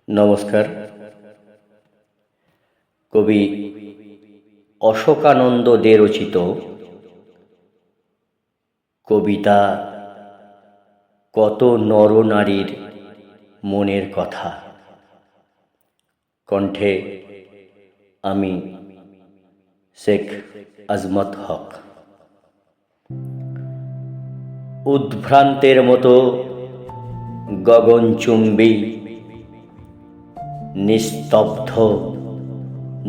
নমস্কার। কবি অশোকানন্দ দে রচিত কবিতা কত নরনারীর মনের কথা, কণ্ঠে আমি শেখ আজমত হক। উদ্ভ্রান্তের মতো গগনচুম্বী নিস্তব্ধ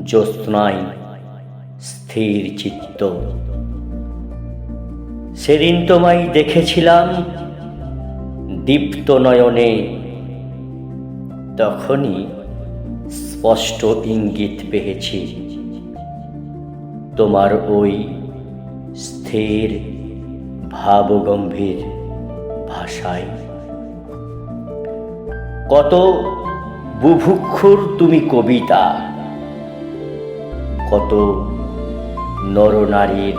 জ্যোৎস্নায় স্থির চিত্ত, সেদিন তোমায় দেখেছিলাম দীপ্ত নয়নে, তখনই স্পষ্ট ইঙ্গিত পেয়েছি তোমার ওই স্থির ভাবগম্ভীর ভাষায়। কত বুভুক্ষুর তুমি কবিতা, কত নরনারীর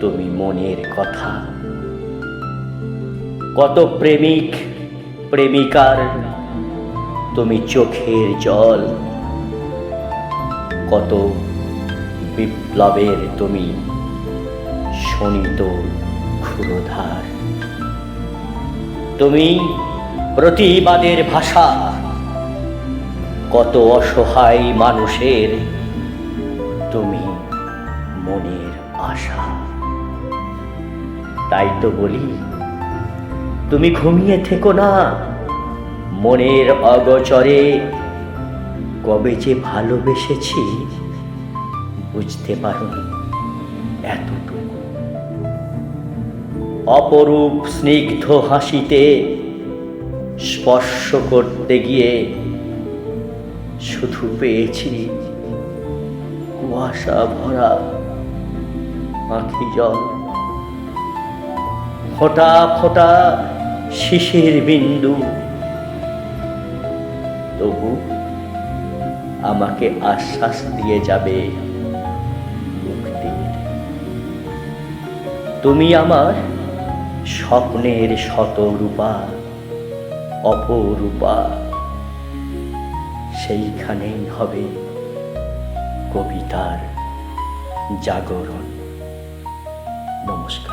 তুমি মনের কথা, কত প্রেমিক প্রেমিকার তুমি চোখের জল, কত বিপ্লবের তুমি শোণিত ক্ষুরধার। তুমি প্রতিবাদের ভাষা, কত অসহায় মানুষের তুমি মনের আশা। তাই তো বলি, তুমি ঘুমিয়ে থেকো না মনের অগোচরে, কবে যে ভালোবেসেছি বুঝতে পারোনি এতটুকু। অপরূপ স্নিগ্ধ হাসিতে স্পর্শ করতে গিয়ে শুধু পেয়েছি কুয়াশা ভরা আঁখি জল, ফোঁটা ফোঁটা শিশির বিন্দু। তবু আমাকে আশ্বাস দিয়ে যাবে মুক্তির। তুমি আমার স্বপ্নের শতরূপা অপরূপা, সেইখানেই হবে কবিতার জাগরণ। নমস্কার।